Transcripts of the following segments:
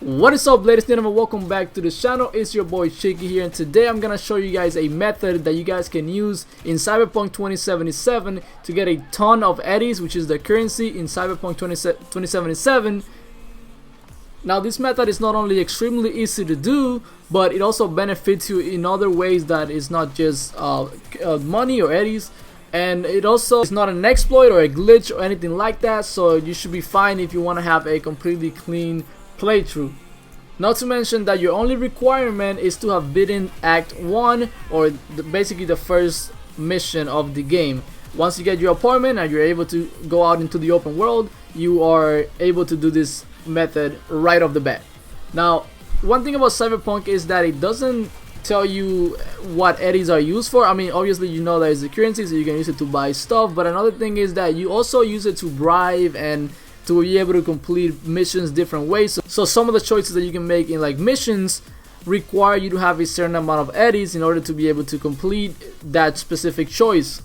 What is up, ladies and gentlemen? Welcome back to the channel. It's your boy Shaky here, and today I'm gonna show you guys a method that you guys can use in Cyberpunk 2077 to get a ton of eddies, which is the currency in Cyberpunk 2077. Now this method is not only extremely easy to do, but it also benefits you in other ways that is not just money or eddies. And it also is not an exploit or a glitch or anything like that, so you should be fine if you want to have a completely clean playthrough. Not to mention that your only requirement is to have beaten Act 1, or basically the first mission of the game. Once you get your apartment and you're able to go out into the open world, you are able to do this method right off the bat. Now, one thing about Cyberpunk is that it doesn't tell you what eddies are used for. I mean, obviously you know that it's a currency, so you can use it to buy stuff, but another thing is that you also use it to bribe and to be able to complete missions different ways. So some of the choices that you can make in like missions require you to have a certain amount of eddies in order to be able to complete that specific choice,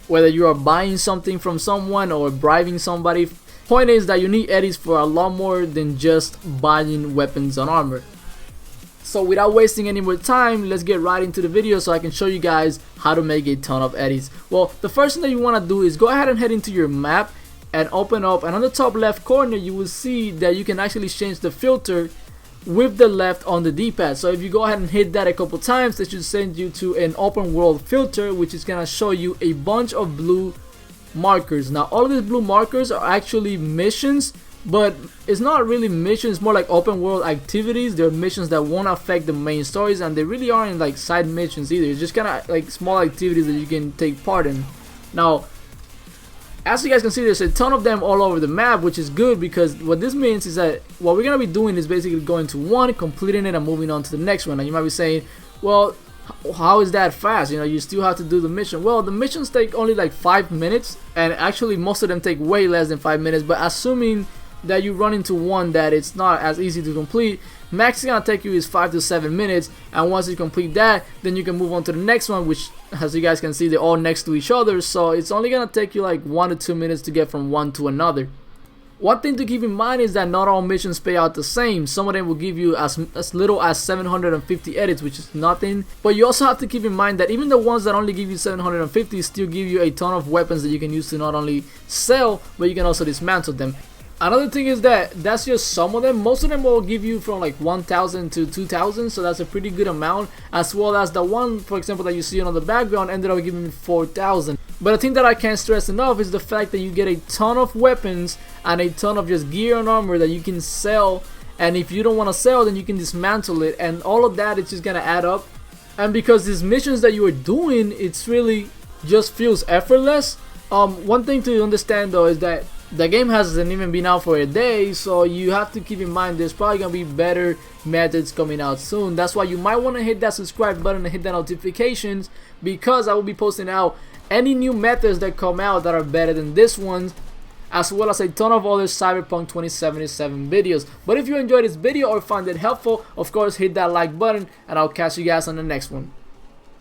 whether you are buying something from someone or bribing somebody. Point is that you need eddies for a lot more than just buying weapons and armor. So without wasting any more time, let's get right into the video so I can show you guys how to make a ton of eddies. Well, the first thing that you want to do is go ahead and head into your map and open up, and on the top left corner you will see that you can actually change the filter with the left on the D-pad. So if you go ahead and hit that a couple times, it should send you to an open world filter, which is gonna show you a bunch of blue markers. Now all of these blue markers are actually missions, but it's not really missions, more like open world activities. They're missions that won't affect the main stories, and they really aren't like side missions either. It's just kind of like small activities that you can take part in. Now, as you guys can see, there's a ton of them all over the map, which is good, because what this means is that what we're going to be doing is basically going to one, completing it, and moving on to the next one. And you might be saying, well, how is that fast? You know, you still have to do the mission. Well, the missions take only like 5 minutes, and actually most of them take way less than 5 minutes, but assuming that you run into one that it's not as easy to complete, max is gonna take you is 5 to 7 minutes, and once you complete that, then you can move on to the next one, which, as you guys can see, they're all next to each other, so it's only gonna take you like 1 to 2 minutes to get from one to another. One thing to keep in mind is that not all missions pay out the same. Some of them will give you as little as 750 edits, which is nothing, but you also have to keep in mind that even the ones that only give you 750 still give you a ton of weapons that you can use to not only sell, but you can also dismantle them. Another thing is that that's just some of them. Most of them will give you from like 1,000 to 2,000, so that's a pretty good amount, as well as the one, for example, that you see on the background ended up giving me 4,000. But the thing that I can't stress enough is the fact that you get a ton of weapons and a ton of just gear and armor that you can sell, and if you don't want to sell, then you can dismantle it, and all of that is just gonna add up. And because these missions that you are doing, it's really just feels effortless. One thing to understand though is that the game hasn't even been out for a day, so you have to keep in mind there's probably gonna be better methods coming out soon. That's why you might want to hit that subscribe button and hit that notifications, because I will be posting out any new methods that come out that are better than this one, as well as a ton of other Cyberpunk 2077 videos. But if you enjoyed this video or found it helpful, of course hit that like button, and I'll catch you guys on the next one.